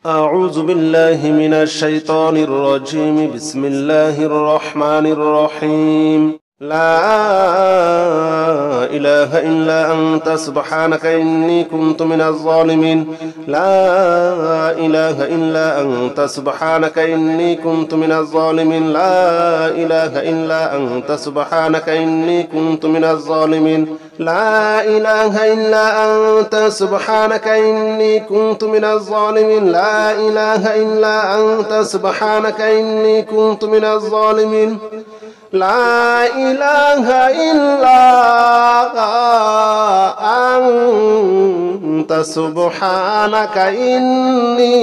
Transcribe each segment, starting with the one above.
أعوذ بالله من الشيطان الرجيم. بسم الله الرحمن الرحيم. لا إله إلا أنت سبحانك إني كنت من الظالمين. لا إله إلا أنت سبحانك إني كنت من الظالمين. لا إله إلا أنت سبحانك إني كنت من الظالمين. لا إله إلا أنت سبحانك إني كنت من الظالمين. لا إله إلا أنت سبحانك إني كنت من الظالمين. لا إله إلا أنت سبحانك إني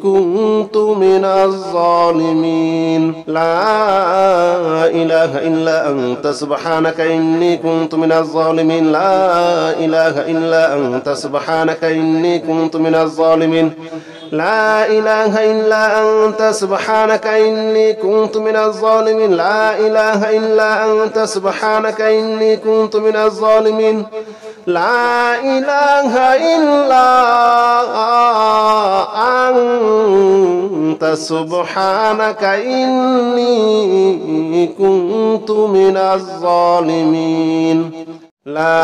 كنت من الظالمين. لا إله إلا أنت سبحانك إني كنت من الظالمين. لا إله إلا أنت سبحانك إني كنت من الظالمين. لا إله إلا أنت سبحانك إني كنت من الظالمين. لا إله إلا أنت سبحانك إني كنت من الظالمين. لا إله إلا أنت سبحانك إني كنت من الظالمين. لا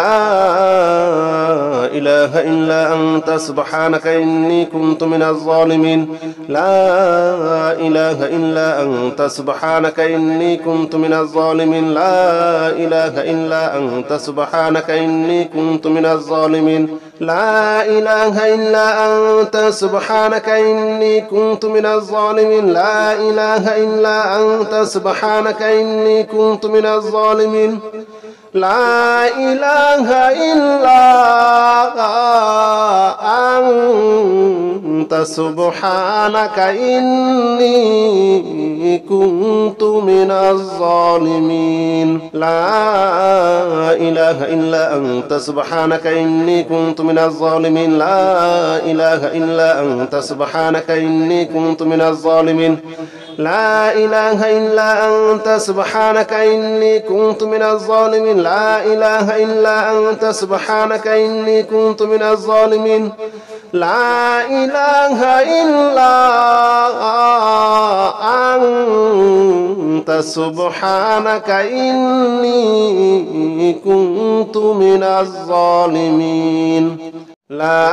إله إلا أنت سبحانك إني كنت من الظالمين. لا إله إلا أنت سبحانك إني كنت من الظالمين. لا إله إلا أنت سبحانك إني كنت من الظالمين. لا إله إلا أنت سبحانك إني كنت من الظالمين. لا إله إلا أنت سبحانك إني كنت من الظالمين. لا إله إلا أنت سبحانك إني كنت من الظالمين. لا إله إلا أنت سبحانك إني كنت من الظالمين. لا إله إلا أنت سبحانك إني كنت من الظالمين. لا إله إلا أنت سبحانك إني كنت من الظالمين. لا إله إلا أنت سبحانك إني كنت من الظالمين. لا إله إلا أنت سبحانك إني كنت من الظالمين. لا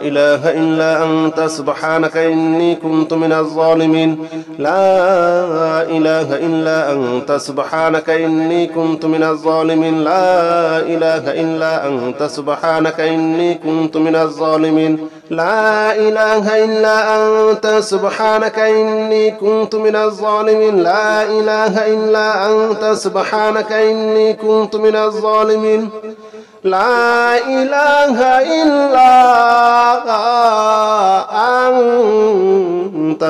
إله إلا أنت سبحانك إني كنت من الظالمين. لا إله إلا أنت سبحانك إني كنت من الظالمين. لا إله إلا أنت سبحانك إني كنت من الظالمين. لا إله إلا أنت سبحانك إني كنت من الظالمين. لا إله إلا أنت سبحانك إني كنت من الظالمين. لا إله إلا أنت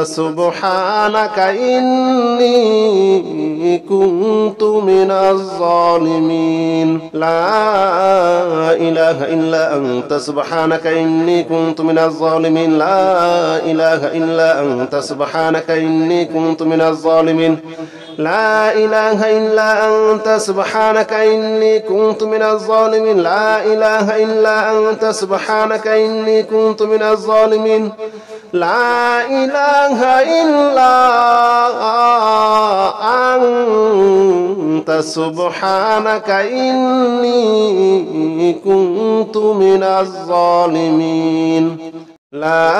سبحانك إني كنت من الظالمين. لا إله إلا أنت سبحانك إني كنت من الظالمين. لا إله إلا أنت سبحانك إني كنت من الظالمين. لا إله إلا أنت سبحانك إني كنت من الظالمين. لا إله إلا أنت سبحانك إني كنت من الظالمين. لا إله إلا أنت سبحانك إني كنت من الظالمين. لا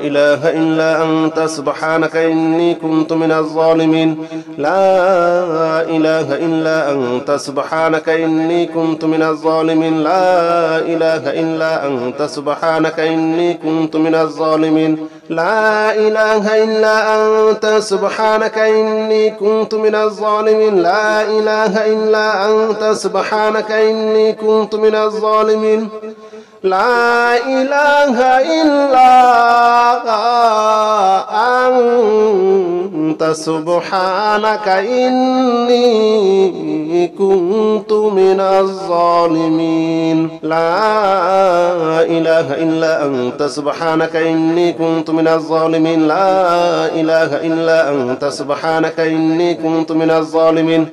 إله إلا أنت سبحانك إني كنت من الظالمين. لا إله إلا أنت سبحانك إني كنت من الظالمين. لا إله إلا أنت سبحانك إني كنت من الظالمين. لا إله إلا أنت سبحانك إني كنت من الظالمين. لا إله إلا أنت سبحانك إني كنت من الظالمين. لا إله إلا أنت سبحانك إني كنت من الظالمين. لا إله إلا أنت سبحانك إني كنت من الظالمين. لا إله إلا أنت سبحانك إني كنت من الظالمين.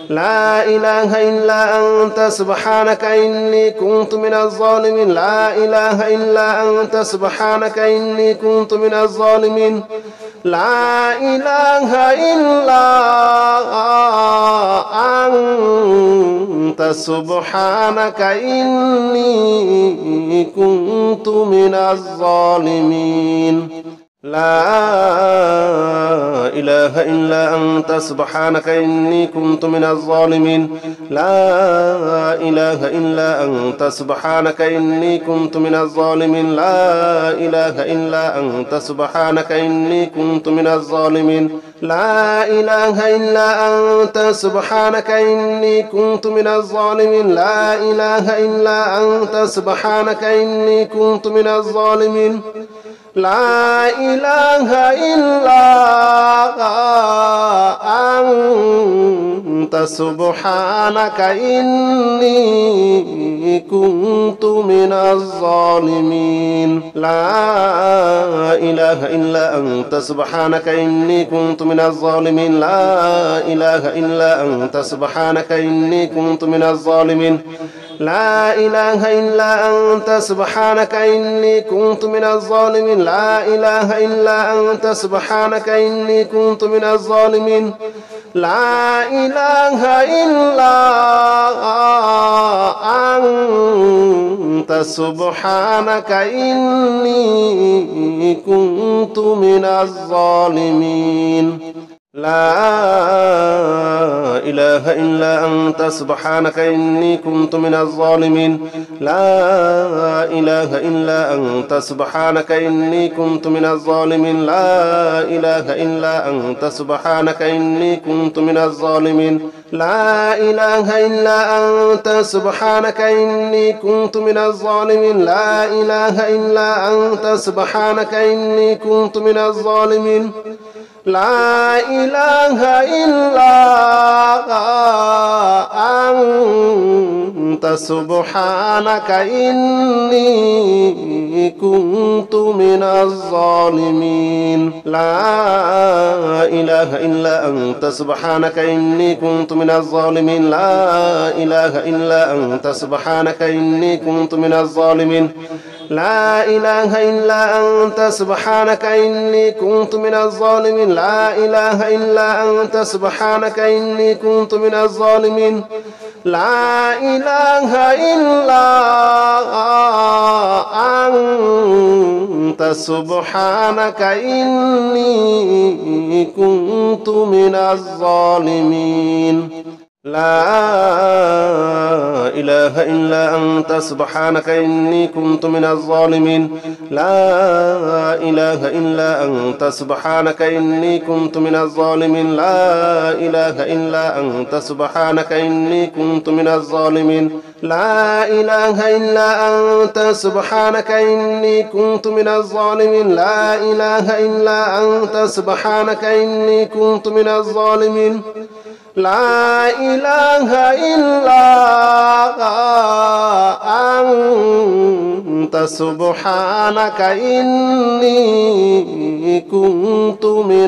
لا إله إلا أنت سبحانك إني كنت من الظالمين لا إله إلا أنت سبحانك إني كنت من الظالمين لا إله إلا أنت سبحانك إني كنت من الظالمين لا إله إلا أنت سبحانك إني كنت من الظالمين لا إله إلا أنت سبحانك إني كنت من الظالمين لا إله إلا أنت سبحانك إني كنت من الظالمين لا إله إلا أنت سبحانك إني كنت من الظالمين لا إله إلا أنت سبحانك إني كنت من الظالمين لا إله إلا أنت سبحانك إني كنت من الظالمين لا إله إلا أنت سبحانك إني كنت من الظالمين لا إله إلا أنت سبحانك إني كنت من الظالمين لا إله إلا أنت سبحانك إني كنت من الظالمين لا إله إلا أنت سبحانك إني كنت من الظالمين لا إله إلا أنت سبحانك إني كنت من الظالمين لا إله إلا أنت سبحانك إني كنت من الظالمين لا إله إلا أنت سبحانك إني كنت من الظالمين لا إله إلا أنت سبحانك إني كنت من الظالمين لا إله إلا أنت سبحانك إني كنت من الظالمين لا إله إلا أنت سبحانك إني كنت من الظالمين لا إله إلا أنت سبحانك إني كنت من الظالمين لا إله إلا أنت سبحانك إني كنت من الظالمين لا إله إلا أنت سبحانك إني كنت من الظالمين لا إله إلا أنت سبحانك إني كنت من الظالمين لا إله إلا أنت سبحانك إني كنت من الظالمين لا إله إلا أنت سبحانك إني كنت من الظالمين لا إله إلا أنت سبحانك إني كنت من الظالمين لا إله إلا أنت سبحانك إني كنت من الظالمين لا إله إلا أنت سبحانك إني كنت من الظالمين لا إله إلا أنت سبحانك إني كنت من الظالمين لا إله إلا أنت سبحانك إني كنت من الظالمين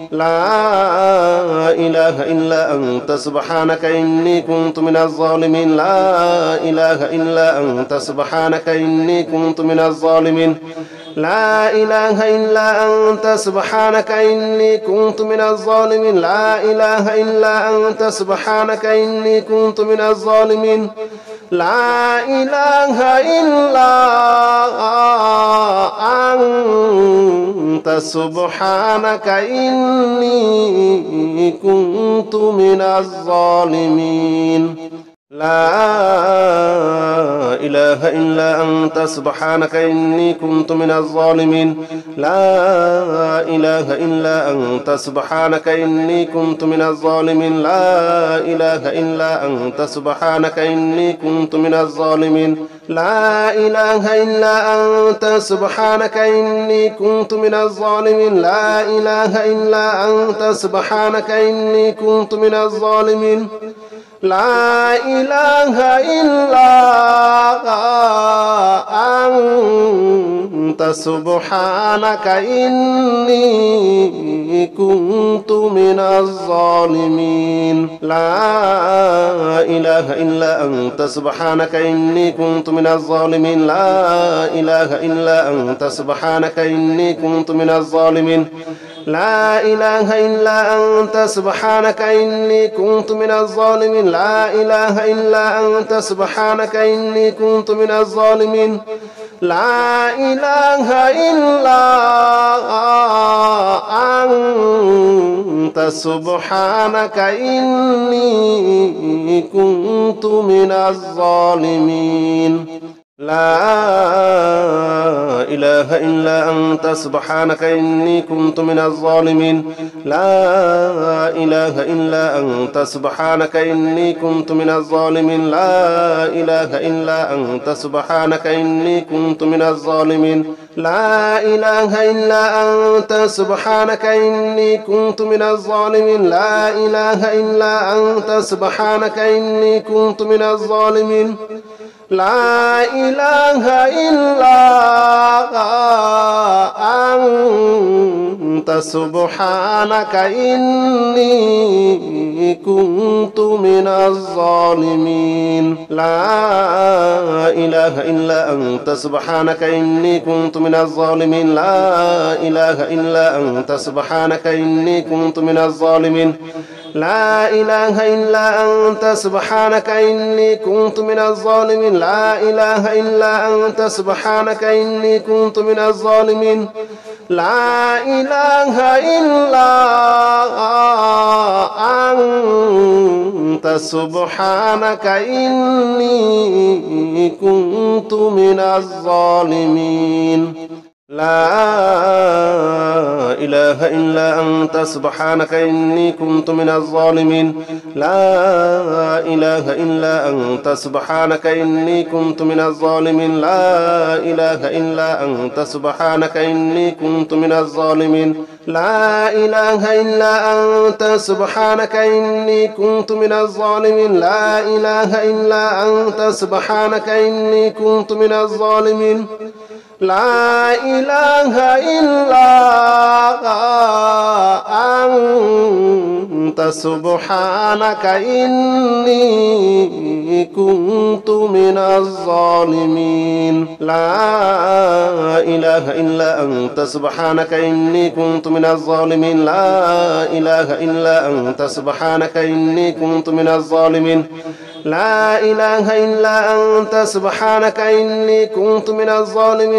لا إله إلا أنت سبحانك إني كنت من الظالمين لا إله إلا أنت سبحانك إني كنت من الظالمين لا إله إلا أنت سبحانك إني كنت من الظالمين لا إله إلا أنت سبحانك إني كنت من الظالمين لا إله إلا أنت سبحانك إني كنت من الظالمين لا إله إلا أنت سبحانك إني كنت من الظالمين لا إله إلا أنت سبحانك إني كنت من الظالمين لا إله إلا أنت سبحانك إني كنت من الظالمين لا إله إلا أنت سبحانك إني كنت من الظالمين لا إله إلا أنت سبحانك إني كنت من الظالمين لا إله إلا أنت سبحانك إني كنت من الظالمين لا إله إلا أنت سبحانك إني كنت من الظالمين لا إله إلا أنت سبحانك إني كنت من الظالمين لا إله إلا أنت سبحانك إني كنت من الظالمين لا إله إلا أنت سبحانك إني كنت من الظالمين لا إله إلا أنت سبحانك إني كنت من الظالمين لا إله إلا أنت سبحانك إني كنت من الظالمين لا إله إلا أنت سبحانك إني كنت من الظالمين لا إله إلا أنت سبحانك إني كنت من الظالمين لا إله إلا أنت سبحانك إني كنت من الظالمين لا إله إلا أنت سبحانك إني كنت من الظالمين لا إله إلا أنت سبحانك إني كنت من الظالمين لا إله إلا أنت سبحانك إني كنت من الظالمين لا إله إلا أنت سبحانك إني كنت من الظالمين لا إله إلا أنت سبحانك إني كنت من الظالمين لا إله إلا أنت سبحانك إني كنت من الظالمين لا إله إلا أنت سبحانك إني كنت من الظالمين لا إله إلا أنت سبحانك إني كنت من الظالمين لا إله إلا أنت سبحانك إني كنت من الظالمين لا إله إلا أنت سبحانك إني كنت من الظالمين لا إله إلا أنت سبحانك إني كنت من الظالمين لا إله إلا أنت سبحانك إني كنت من الظالمين لا إله إلا أنت سبحانك إني كنت من الظالمين لا إله إلا أنت سبحانك إني كنت من الظالمين لا إله إلا أنت سبحانك إني كنت من الظالمين لا إله إلا أنت سبحانك إني كنت من الظالمين لا إله إلا أنت سبحانك إني كنت من الظالمين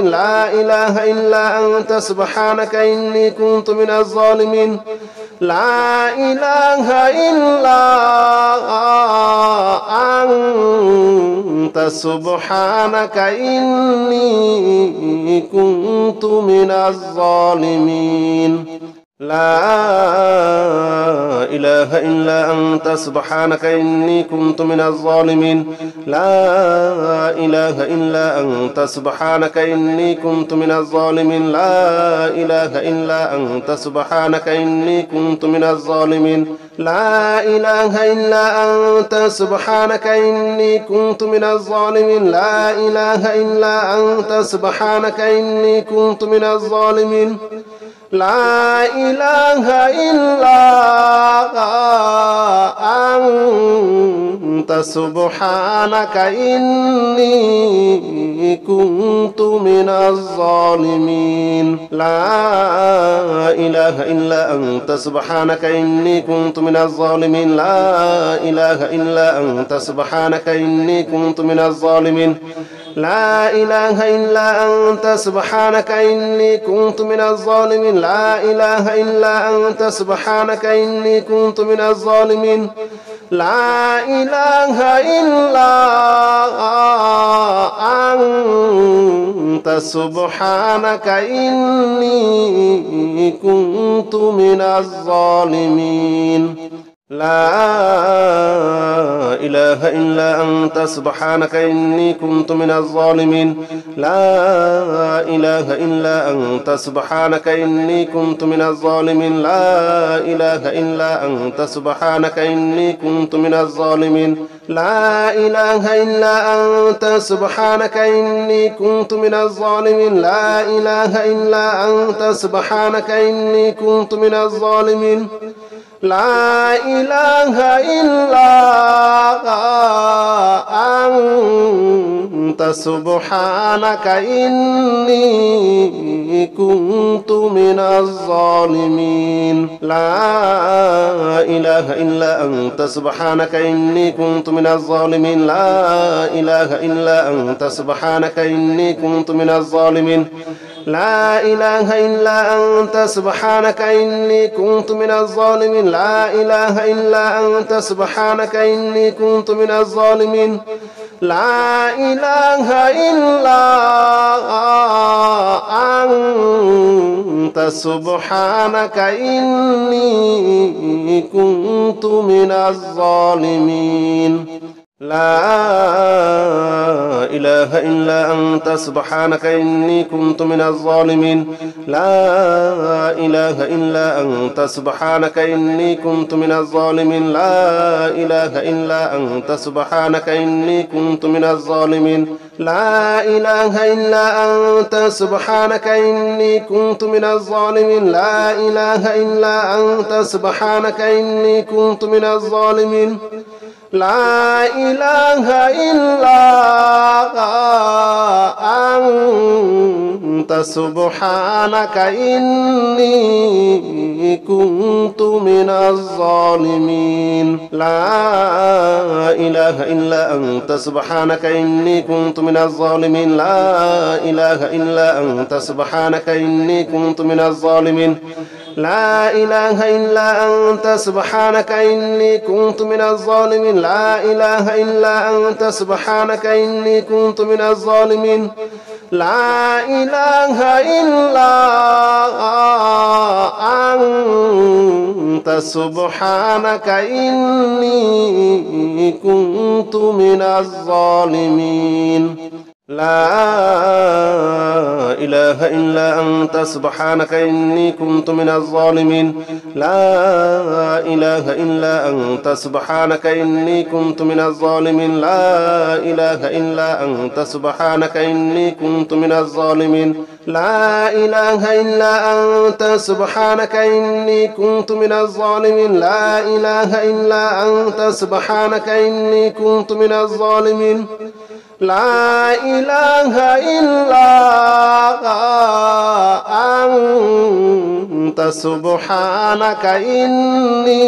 لا إله إلا أنت سبحانك إني كنت من الظالمين لا إله إلا أنت سبحانك إني كنت من الظالمين لا إله إلا أنت سبحانك إني كنت من الظالمين لا إله إلا أنت سبحانك إني كنت من الظالمين لا إله إلا أنت سبحانك إني كنت من الظالمين لا إله إلا أنت سبحانك إني كنت من الظالمين لا إله إلا أنت سبحانك إني كنت من الظالمين لا إله إلا أنت سبحانك إني كنت من الظالمين لا إله إلا أنت سبحانك إني كنت من الظالمين لا إله إلا أنت سبحانك إني كنت من الظالمين لا إله إلا أنت سبحانك إني كنت من الظالمين لا إله إلا أنت سبحانك إني كنت من الظالمين لا إله إلا أنت سبحانك إني كنت من الظالمين لا إله إلا أنت سبحانك إني كنت من الظالمين لا إله إلا أنت سبحانك إني كنت من الظالمين لا إله إلا أنت سبحانك إني كنت من الظالمين لا إله إلا أنت سبحانك إني كنت من الظالمين لا إله إلا أنت سبحانك إني كنت من الظالمين لا إله إلا أنت سبحانك إني كنت من الظالمين لا إله إلا أنت سبحانك إني كنت من الظالمين لا إله إلا أنت سبحانك إني كنت من الظالمين لا إله إلا أنت سبحانك إني كنت من الظالمين لا إله إلا أنت سبحانك إني كنت من الظالمين لا إله إلا أنت سبحانك إني كنت من الظالمين لا إله إلا أنت سبحانك إني كنت من الظالمين لا إله إلا أنت سبحانك إني كنت من الظالمين لا إله إلا أنت سبحانك إني كنت من الظالمين لا إله إلا أنت سبحانك إني كنت من الظالمين لا إله إلا أنت سبحانك إني كنت من الظالمين لا إله إلا أنت سبحانك إني كنت من الظالمين لا إله إلا أنت سبحانك إني كنت من الظالمين لا إله إلا أنت سبحانك إني كنت من الظالمين لا إله إلا أنت سبحانك إني كنت من الظالمين لا إله إلا أنت سبحانك إني كنت من الظالمين لا إله إلا أنت سبحانك إني كنت من الظالمين لا إله إلا أنت سبحانك إني كنت من الظالمين لا إله إلا أنت سبحانك إني كنت من الظالمين لا إله إلا أنت سبحانك إني كنت من الظالمين لا إله إلا أنت سبحانك إني كنت من الظالمين لا إله إلا أنت سبحانك إني كنت من الظالمين لا إله إلا أنت سبحانك إني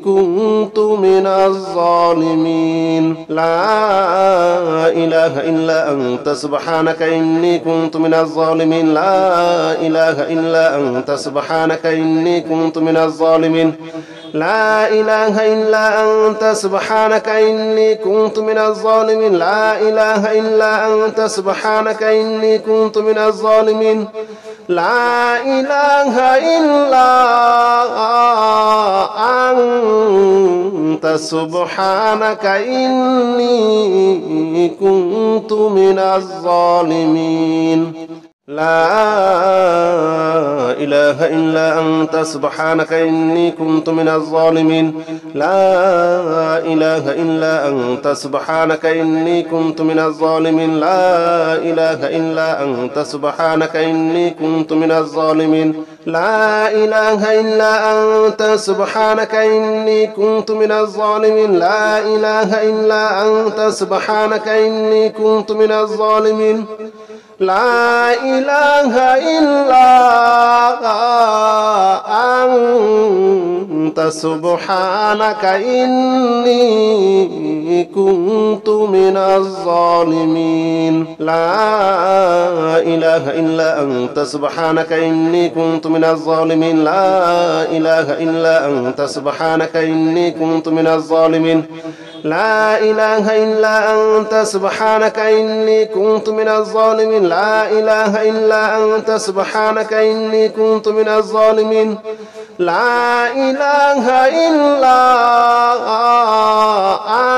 كنت من الظالمين لا إله إلا أنت سبحانك إني كنت من الظالمين لا إله إلا أنت سبحانك إني كنت من الظالمين لا إله إلا أنت سبحانك إني كنت من الظالمين لا إله إلا أنت سبحانك إني كنت من الظالمين لا إله إلا أنت سبحانك إني كنت من الظالمين لا إله إلا أنت سبحانك إني كنت من الظالمين لا إله إلا أنت سبحانك إني كنت من الظالمين لا إله إلا أنت سبحانك إني كنت من الظالمين لا إله إلا أنت سبحانك إني كنت من الظالمين لا إله إلا أنت سبحانك إني كنت من الظالمين لا إله إلا أنت سبحانك إني كنت من الظالمين لا إله إلا أنت سبحانك إني كنت من الظالمين لا إله إلا أنت سبحانك إني كنت من الظالمين لا إله إلا أنت سبحانك إني كنت من الظالمين لا إله إلا أنت سبحانك إني كنت من الظالمين لا إله إلا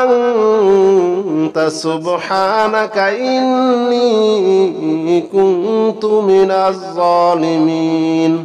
أنت سبحانك إني كنت من الظالمين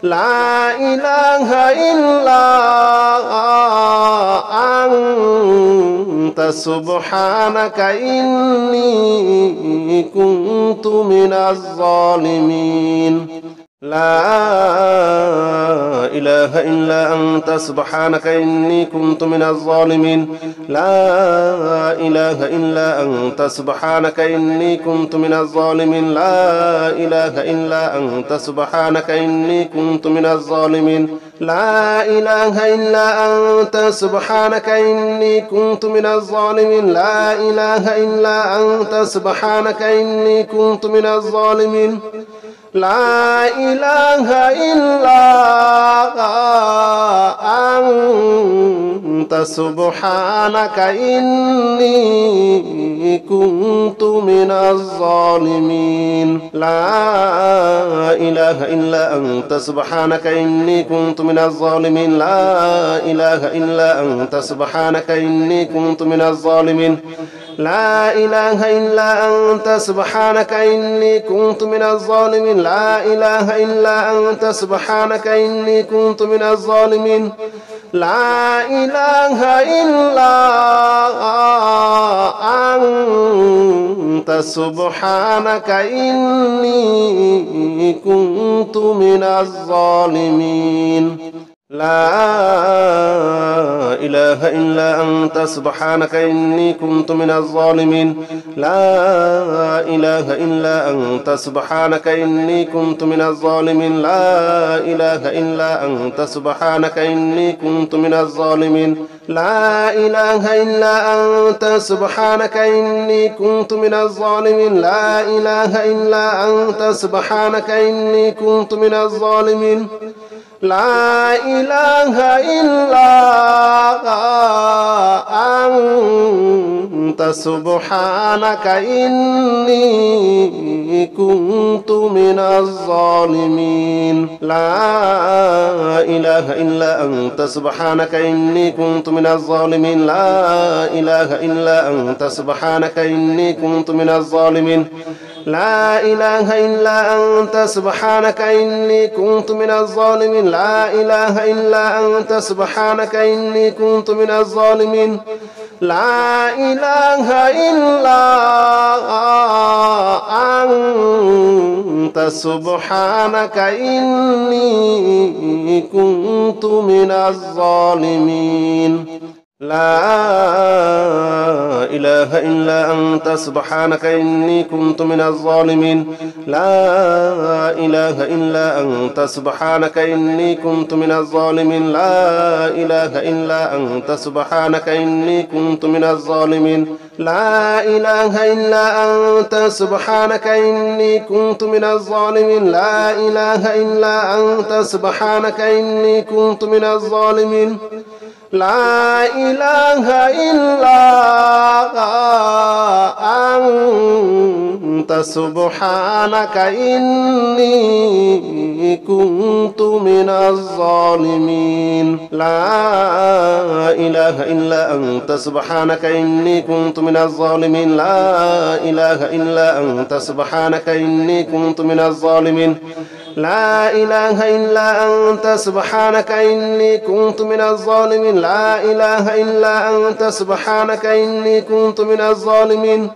لا إله إلا أنت سبحانك إني كنت من الظالمين لا إله إلا أنت سبحانك إني كنت من الظالمين لا إله إلا أنت سبحانك إني كنت من الظالمين لا إله إلا أنت سبحانك إني كنت من الظالمين لا إله إلا أنت سبحانك إني كنت من الظالمين لا إله إلا أنت سبحانك إني كنت من الظالمين لا إله إلا أنت سبحانك إني كنت من الظالمين لا إله إلا أنت سبحانك إني كنت من الظالمين لا إله إلا أنت سبحانك إني كنت من الظالمين لا إله إلا أنت سبحانك إني كنت من الظالمين لا إله إلا أنت سبحانك إني كنت من الظالمين لا إله إلا أنت سبحانك إني كنت من الظالمين لا إله إلا أنت سبحانك إني كنت من الظالمين لا إله إلا أنت سبحانك إني كنت من الظالمين لا إله إلا أنت سبحانك إني كنت من الظالمين لا إله إلا أنت سبحانك إني كنت من الظالمين لا إله إلا أنت سبحانك إني كنت من الظالمين لا إله إلا أنت سبحانك إني كنت من الظالمين لا إله إلا أنت سبحانك إني كنت من الظالمين لا إله إلا أنت سبحانك إني كنت من الظالمين لا إله إلا أنت سبحانك إني كنت من الظالمين لا إله إلا أنت سبحانك إني كنت من الظالمين لا إله إلا أنت سبحانك إني كنت من الظالمين لا إله إلا أنت سبحانك إني كنت من الظالمين لا إله إلا أنت سبحانك إني كنت من الظالمين لا إله إلا أنت سبحانك إني كنت من الظالمين لا إله إلا أنت سبحانك إني كنت من الظالمين لا إله إلا أنت سبحانك إني كنت من الظالمين لا إله إلا أنت سبحانك إني كنت من الظالمين لا إله إلا أنت سبحانك إني كنت من الظالمين لا إله إلا أنت سبحانك إني كنت من الظالمين لا إله إلا أنت سبحانك إني كنت من الظالمين لا إله إلا أنت سبحانك إني كنت من الظالمين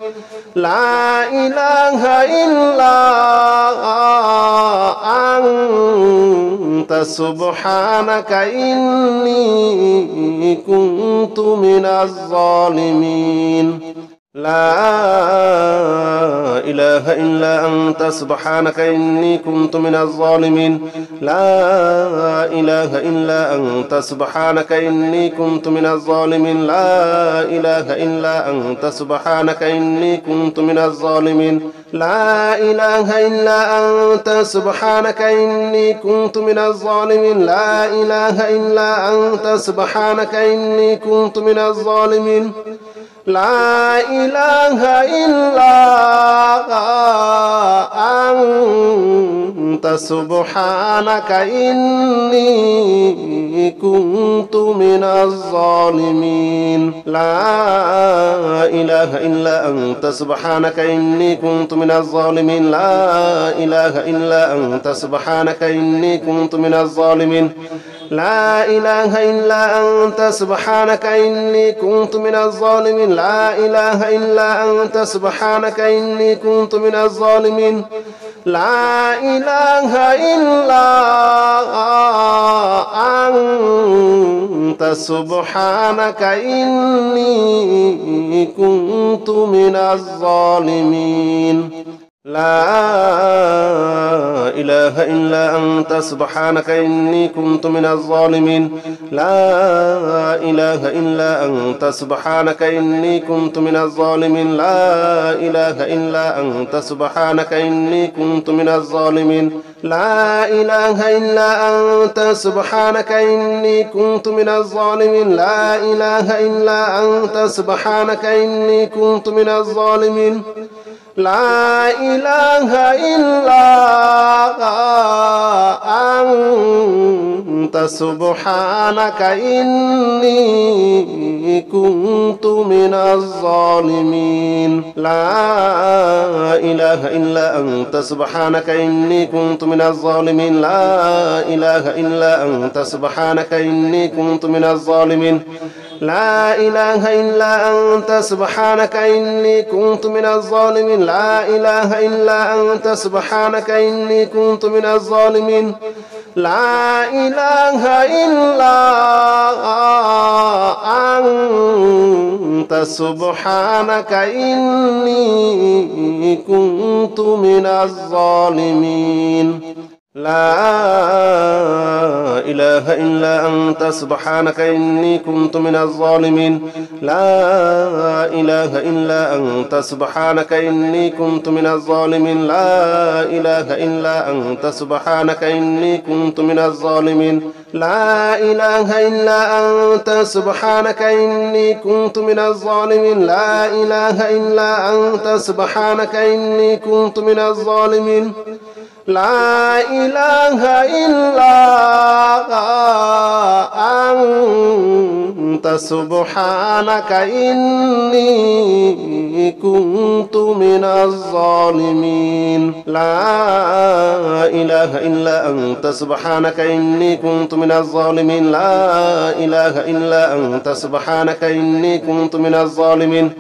لا إله إلا أنت سبحانك إني كنت من الظالمين لا إله إلا أنت سبحانك إني كنت من الظالمين لا إله إلا أنت سبحانك إني كنت من الظالمين لا إله إلا أنت سبحانك إني كنت من الظالمين لا إله إلا أنت سبحانك إني كنت من الظالمين لا إله إلا أنت سبحانك إني كنت من الظالمين لا إله إلا أنت سبحانك إني كنت من الظالمين لا إله إلا أنت سبحانك إني كنت من الظالمين لا إله إلا أنت سبحانك إني كنت من الظالمين لا إله إلا أنت سبحانك إني كنت من الظالمين لا إله إلا أنت سبحانك إني كنت من الظالمين لا إله إلا أنت سبحانك إني كنت من الظالمين لا إله إلا أنت سبحانك إني كنت من الظالمين لا إله إلا أنت سبحانك إني كنت من الظالمين لا إله إلا أنت سبحانك إني كنت من الظالمين لا إله إلا أنت سبحانك إني كنت من الظالمين لا إله إلا أنت سبحانك إني كنت من الظالمين لا إله إلا أنت سبحانك إني كنت من الظالمين لا إله إلا أنت سبحانك إني كنت من الظالمين لا إله إلا أنت سبحانك إني كنت من الظالمين لا إله إلا أنت سبحانك إني كنت من الظالمين لا إله إلا أنت سبحانك إني كنت من الظالمين لا إله إلا أنت سبحانك إني كنت من الظالمين لا إله إلا أنت سبحانك إني كنت من الظالمين لا إله إلا أنت سبحانك إني كنت من الظالمين لا إله إلا أنت سبحانك إني كنت من الظالمين لا إله إلا أنت سبحانك إني كنت من الظالمين لا إله إلا أنت سبحانك إني كنت من الظالمين لا إله إلا أنت سبحانك إني كنت من الظالمين لا إله إلا أنت سبحانك إني كنت من الظالمين لا إله إلا أنت سبحانك إني كنت من الظالمين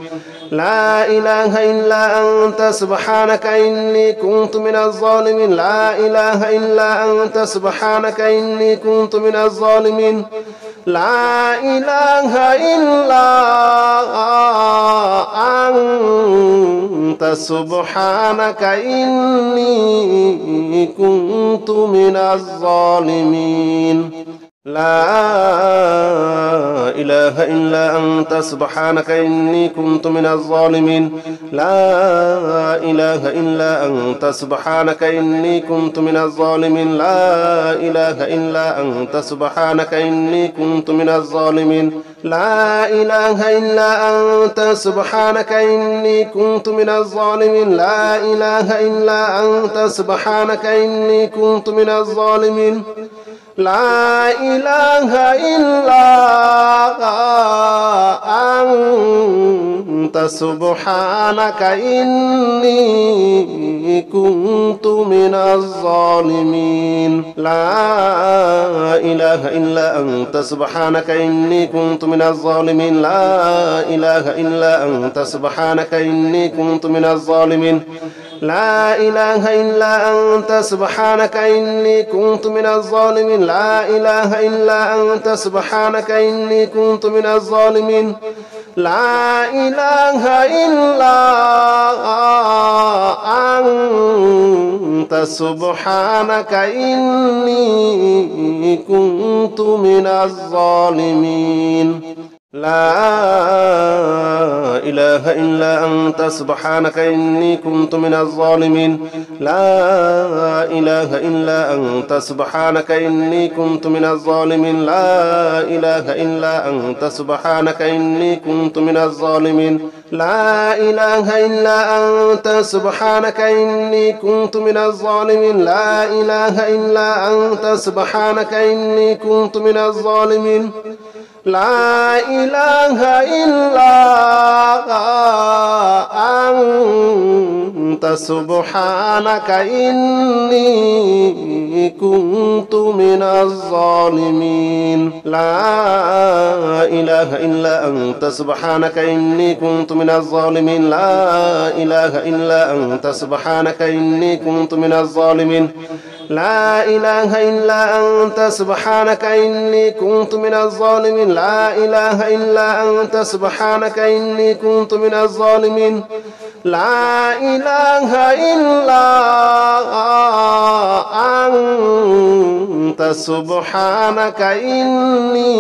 لا إله إلا أنت سبحانك إني كنت من الظالمين لا إله إلا أنت سبحانك إني كنت من الظالمين لا إله إلا أنت سبحانك إني كنت من الظالمين لا إله إلا أنت سبحانك إني كنت من الظالمين لا إله إلا أنت سبحانك إني كنت من الظالمين لا إله إلا أنت سبحانك إني كنت من الظالمين لا إله إلا أنت سبحانك إني كنت من الظالمين لا إله إلا أنت سبحانك إني كنت من الظالمين لا إله إلا أنت سبحانك إني كنت من الظالمين لا إله إلا أنت سبحانك إني كنت من الظالمين لا إله إلا أنت سبحانك إني كنت من الظالمين لا إله إلا أنت سبحانك إني كنت من الظالمين لا إله إلا أنت سبحانك إني كنت من الظالمين لا إله إلا أنت سبحانك إني كنت من الظالمين لا إله إلا أنت سبحانك إني كنت من الظالمين لا إله إلا أنت سبحانك إني كنت من الظالمين لا إله إلا أنت سبحانك إني كنت من الظالمين لا إله إلا أنت سبحانك إني كنت من الظالمين لا إله إلا أنت سبحانك إني كنت من الظالمين لا إله إلا أنت سبحانك إني كنت من الظالمين لا إله إلا أنت سبحانك إني كنت من الظالمين لا إله إلا أنت سبحانك إني كنت من الظالمين لا إله إلا أنت سبحانك إني كنت من الظالمين لا إله إلا أنت سبحانك إني كنت من الظالمين لا إله إلا أنت سبحانك إني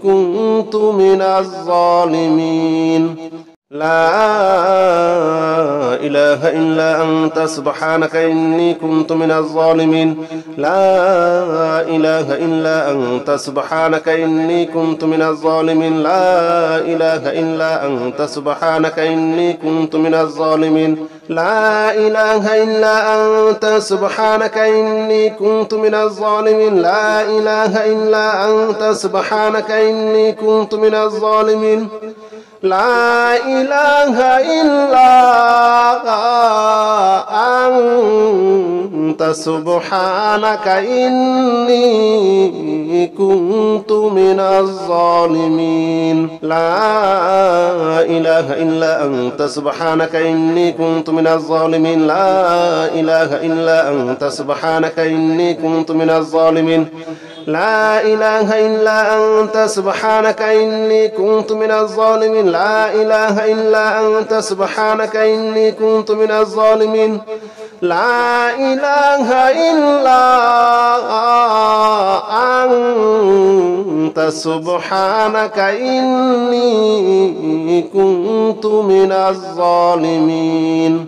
كنت من الظالمين لا إله إلا أنت سبحانك إني كنت من الظالمين لا إله إلا أنت سبحانك إني كنت من الظالمين لا إله إلا أنت سبحانك إني كنت من الظالمين لا إله إلا أنت سبحانك إني كنت من الظالمين لا إله إلا أنت سبحانك إني كنت من الظالمين لا إله إلا أنت سبحانك إني كنت من الظالمين لا إله إلا أنت سبحانك إني كنت من الظالمين لا إله إلا أنت سبحانك إني كنت من الظالمين لا إله إلا أنت سبحانك إني كنت من الظالمين لا إله إلا أنت سبحانك إني كنت من الظالمين لا إله إلا أنت سبحانك إني كنت من الظالمين